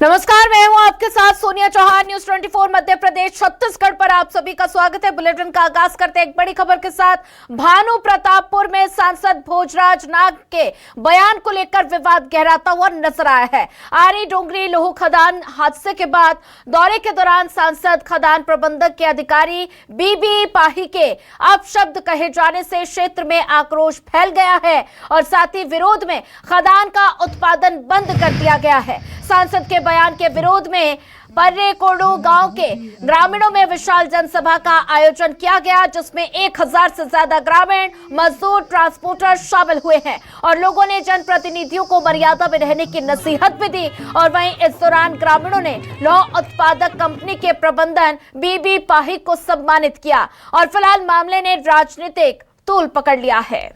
नमस्कार, मैं हूं आपके साथ सोनिया चौहान। न्यूज 24 मध्य प्रदेश छत्तीसगढ़ पर आप सभी का स्वागत है। बुलेटिन का आगाज करते हैं एक बड़ी खबर के साथ। भानु प्रतापपुर में सांसद भोजराज नाग के बयान को लेकर विवाद गहराता हुआ नजर आया है। आरी डोंगरी लौह खदान हादसे के बाद दौरे के दौरान सांसद खदान प्रबंधक के अधिकारी बीबी पाही के अपशब्द कहे जाने से क्षेत्र में आक्रोश फैल गया है और साथ ही विरोध में खदान का उत्पादन बंद कर दिया गया है। सांसद के बयान के विरोध में पर्रेकोडो गांव के ग्रामीणों में विशाल जनसभा का आयोजन किया गया, जिसमें 1000 से ज्यादा ग्रामीण मजदूर ट्रांसपोर्टर शामिल हुए हैं और लोगों ने जनप्रतिनिधियों को मर्यादा में रहने की नसीहत भी दी। और वहीं इस दौरान ग्रामीणों ने लौह उत्पादक कंपनी के प्रबंधन बीबी पाही को सम्मानित किया और फिलहाल मामले ने राजनीतिक तूल पकड़ लिया है।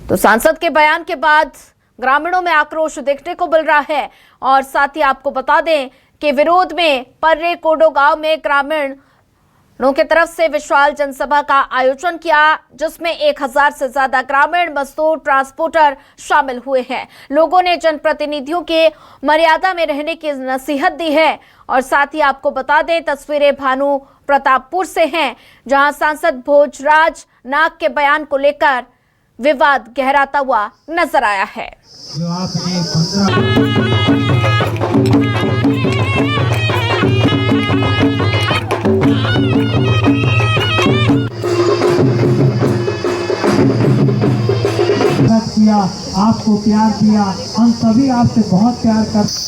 तो सांसद के बयान के बाद ग्रामीणों में आक्रोश देखने को मिल रहा है और साथ ही आपको बता दें कि विरोध में पर्रेकोडो गांव में ग्रामीणों की तरफ से विशाल जनसभा का आयोजन किया, जिसमें 1000 से ज्यादा ग्रामीण मजदूर ट्रांसपोर्टर शामिल हुए हैं। लोगों ने जनप्रतिनिधियों के मर्यादा में रहने की नसीहत दी है और साथ ही आपको बता दें तस्वीरें भानु प्रतापपुर से हैं, जहां सांसद भोजराज नाग के बयान को लेकर विवाद गहराता हुआ नजर आया है। जो आपने किया, आपको प्यार दिया, हम सभी आपसे बहुत प्यार करते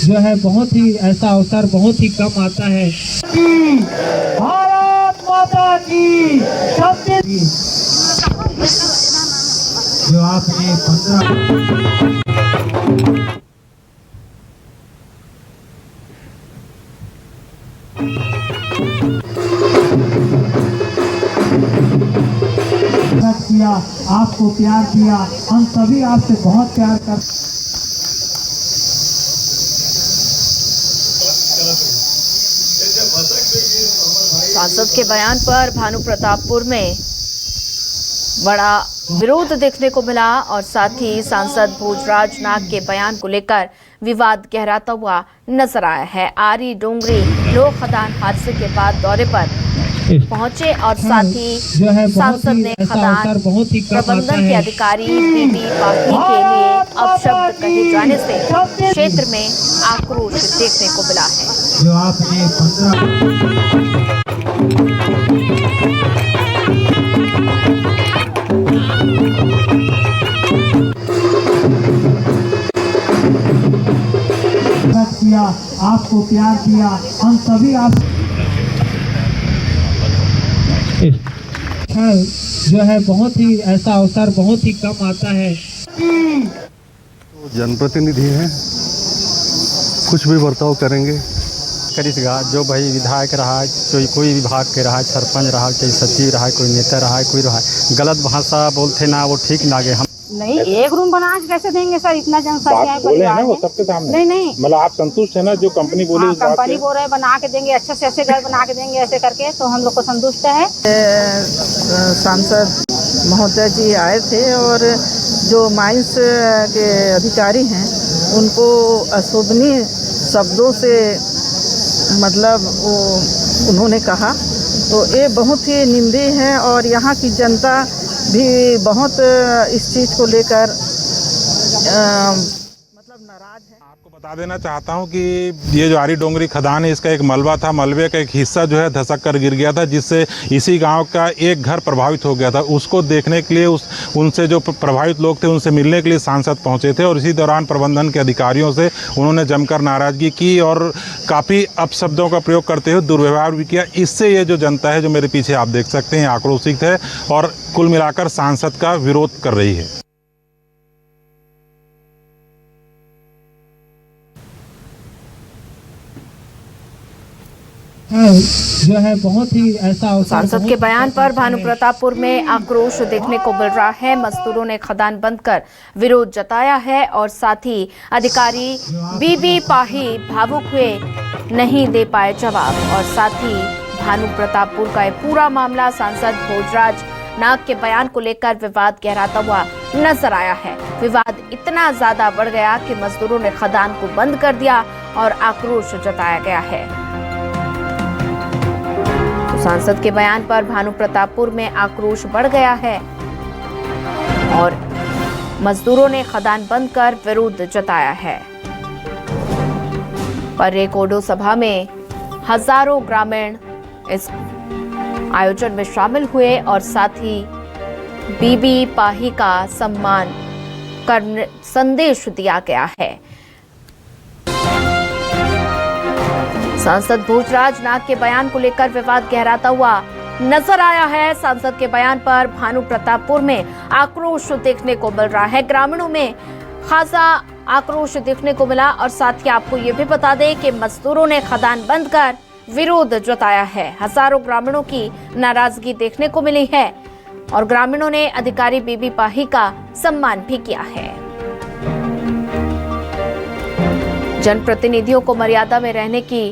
जो है बहुत ही ऐसा अवसर बहुत ही कम आता है। भारत माता की जो आपने 15 किया, आपको प्यार दिया, हम सभी आपसे बहुत प्यार करते। सांसद के बयान पर भानु प्रतापपुर में बड़ा विरोध देखने को मिला और साथ ही सांसद भोजराज नाग के बयान को लेकर विवाद गहराता हुआ नजर आया है। आरी डोंगरी लौह खदान हादसे के बाद दौरे पर पहुंचे और साथ ही सांसद ने खदान प्रबंधन के अधिकारी बीबी पाही के लिए अपशब्द कहे जाने से क्षेत्र में आक्रोश देखने को मिला है। जो आपने 15 किया, आपको प्यार दिया, हम सभी आप जो है बहुत ही ऐसा अवसर बहुत ही कम आता है। जनप्रतिनिधि हैं, कुछ भी बर्ताव करेंगे करिएगा। जो भाई विधायक रहा, कोई विभाग के रहा, सरपंच रहा, चाहे सचिव रहा, कोई नेता रहा, कोई रहा, गलत भाषा बोलते ना, वो ठीक ना लगे। हम नहीं, एक रूम बना के कैसे देंगे सर? इतना जनसंख्या बोले हैं ना वो सबके सामने। नहीं मतलब आप संतुष्ट है ना जो कंपनी बोली? कंपनी बोल रहे बना के देंगे, अच्छे से ऐसे घर बना के देंगे, ऐसे करके तो हम लोग को संतुष्ट है। सांसद महोदय जी आए थे और जो माइंस के अधिकारी हैं उनको अशोभनीय शब्दों से मतलब वो उन्होंने कहा, तो ये बहुत ही निंदनीय है और यहाँ की जनता भी बहुत इस चीज़ को लेकर मतलब नाराज है। आपको बता देना चाहता हूँ कि ये जो आरी डोंगरी खदान है, इसका एक मलबा था, मलबे का एक हिस्सा जो है धसक कर गिर गया था, जिससे इसी गांव का एक घर प्रभावित हो गया था। उसको देखने के लिए उनसे जो प्रभावित लोग थे उनसे मिलने के लिए सांसद पहुंचे थे और इसी दौरान प्रबंधन के अधिकारियों से उन्होंने जमकर नाराजगी की और काफ़ी अपशब्दों का प्रयोग करते हुए दुर्व्यवहार भी किया। इससे ये जो जनता है जो मेरे पीछे आप देख सकते हैं आक्रोशित है और कुल मिलाकर सांसद का विरोध कर रही है। जो है बहुत ही ऐसा अवसर सांसद के बयान पर भानु प्रतापपुर में आक्रोश देखने को मिल रहा है। मजदूरों ने खदान बंद कर विरोध जताया है और साथ ही अधिकारी बीबी पाही भावुक हुए, नहीं दे पाए जवाब। और साथ ही भानु प्रतापपुर का ये पूरा मामला सांसद भोजराज नाग के बयान को लेकर विवाद गहराता हुआ नजर आया है। विवाद इतना ज्यादा बढ़ गया कि मजदूरों ने खदान को बंद कर दिया और आक्रोश जताया गया है। तो सांसद के बयान पर भानु प्रतापपुर में आक्रोश बढ़ गया है और मजदूरों ने खदान बंद कर विरोध जताया है। पर्रे कोडो सभा में हजारों ग्रामीण इस आयोजन में शामिल हुए और साथ ही बीबी पाही का सम्मान करने संदेश दिया गया है। सांसद भोजराज नाग के बयान को लेकर विवाद गहराता हुआ नजर आया है। सांसद के बयान पर भानु प्रतापपुर में आक्रोश देखने को मिल रहा है। ग्रामीणों में खासा आक्रोश देखने को मिला और साथ ही आपको ये भी बता दें कि मजदूरों ने खदान बंद कर विरोध जताया है। हजारों ग्रामीणों की नाराजगी देखने को मिली है और ग्रामीणों ने अधिकारी बीबी पाही का सम्मान भी किया है। जनप्रतिनिधियों को मर्यादा में रहने की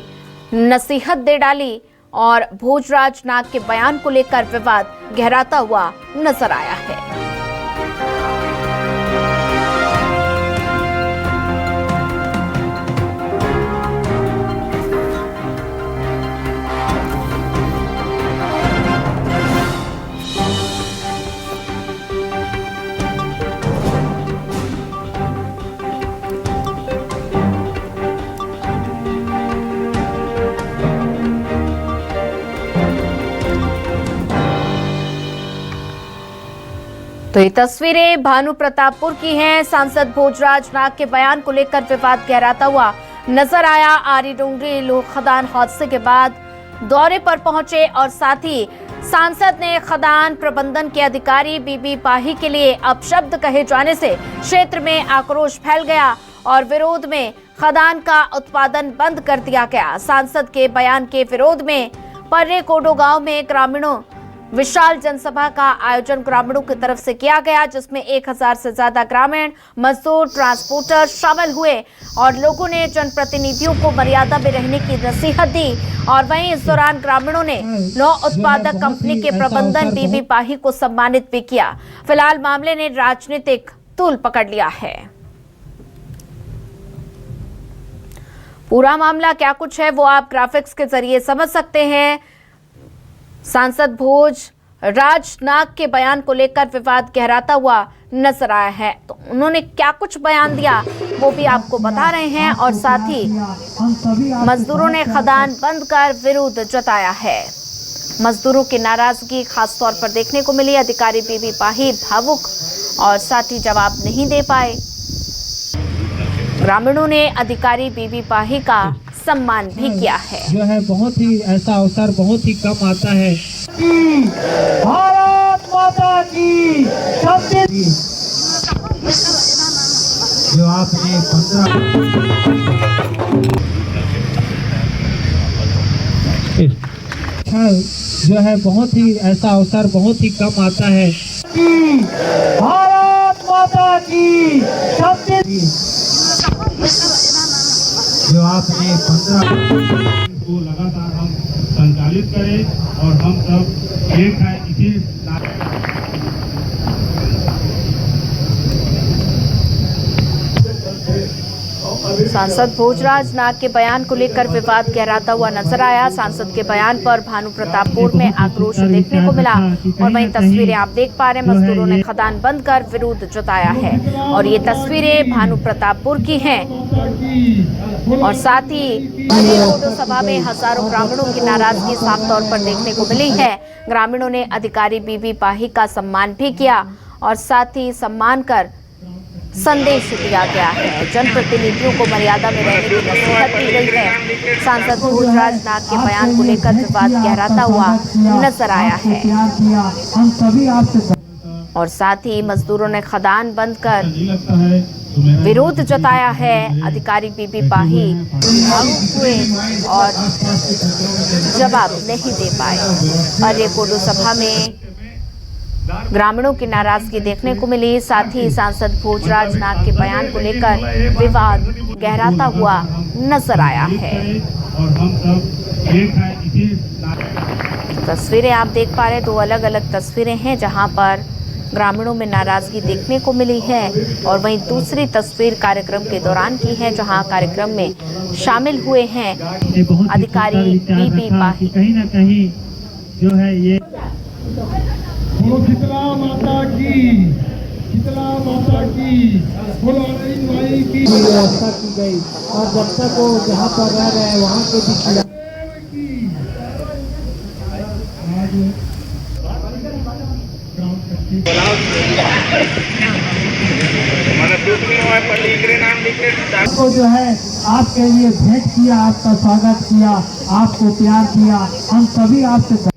नसीहत दे डाली और भोजराज नाग के बयान को लेकर विवाद गहराता हुआ नजर आया है। तो ये तस्वीरें भानु प्रतापपुर की हैं। सांसद भोजराज नाग के बयान को लेकर विवाद गहराता हुआ नजर आया। आरी डोंगरी लोह खदान हादसे के बाद दौरे पर पहुंचे और साथ ही सांसद ने खदान प्रबंधन के अधिकारी बीबी पाही के लिए अपशब्द कहे जाने से क्षेत्र में आक्रोश फैल गया और विरोध में खदान का उत्पादन बंद कर दिया गया। सांसद के बयान के विरोध में पर्रे कोडो गांव में ग्रामीणों विशाल जनसभा का आयोजन ग्रामीणों की तरफ से किया गया, जिसमें 1000 से ज्यादा ग्रामीण मजदूर ट्रांसपोर्टर शामिल हुए और लोगों ने जनप्रतिनिधियों को मर्यादा में रहने की नसीहत दी। और वहीं इस दौरान ग्रामीणों ने लौह उत्पादक कंपनी के प्रबंधन बीबी पाही को सम्मानित भी किया। फिलहाल मामले ने राजनीतिक तूल पकड़ लिया है। पूरा मामला क्या कुछ है वो आप ग्राफिक्स के जरिए समझ सकते हैं। सांसद भोजराज नाग के बयान को लेकर विवाद गहराता हुआ नजर आया है। तो उन्होंने क्या कुछ बयान दिया वो भी आपको बता रहे हैं और साथ ही मजदूरों ने खदान बंद कर विरोध जताया है। मजदूरों की नाराजगी खास तौर पर देखने को मिली। अधिकारी बीबी पाही भावुक और साथ ही जवाब नहीं दे पाए। ग्रामीणों ने अधिकारी बीबी पाही का सम्मान भी किया है। जो है बहुत ही ऐसा अवसर बहुत ही कम आता है। भारत माता की जो आपने 15 जो है बहुत ही ऐसा अवसर बहुत ही कम आता है। भारत माता की जो आपने 15 को लगातार हम संचालित करें और हम सब एक है इसी सांसद भोजराज नाग के बयान को लेकर विवाद गहराता हुआ नजर आया। सांसद के बयान पर भानु प्रतापपुर में आक्रोश देखने को मिला और वहीं तस्वीरें आप देख पा रहे हैं। मजदूरों ने खदान बंद कर विरोध जताया है और ये तस्वीरें भानु प्रतापपुर की हैं और साथ ही कोडो सभा में हजारों ग्रामीणों की नाराजगी साफ तौर पर देखने को मिली है। ग्रामीणों ने अधिकारी बीबी पाही का सम्मान भी किया और साथ ही सम्मान कर संदेश दिया गया है। जनप्रतिनिधियों को मर्यादा में रहने की नसीहत दी गई है। सांसद भोजराज नाग के बयान को लेकर विवाद गहराता हुआ नजर आया है और साथ ही मजदूरों ने खदान बंद कर विरोध जताया है। अधिकारी बीबी पाही भावुक हुए और जवाब नहीं दे पाए। और कोडू सभा में ग्रामीणों की नाराजगी देखने को मिली। साथ ही सांसद भोजराज नाग के बयान को लेकर विवाद गहराता हुआ नजर आया है। और हम सब एक है इसी तस्वीरें आप देख पा रहे हैं, दो अलग अलग तस्वीरें हैं जहां पर ग्रामीणों में नाराजगी देखने को मिली है और वहीं दूसरी तस्वीर कार्यक्रम के दौरान की है जहां कार्यक्रम में शामिल हुए हैं अधिकारी बीबी पाही। कहीं ना कहीं जो है ये बोलो शीतला माता की, शीतला माता की, बोलो अरविंद भाई की। व्यवस्था की गई और जब तक वो जहाँ पर रह रहे हैं वहाँ के भी खिला को जो है आपके लिए भेंट किया, आपका स्वागत किया, आपको प्यार किया। हम सभी आपसे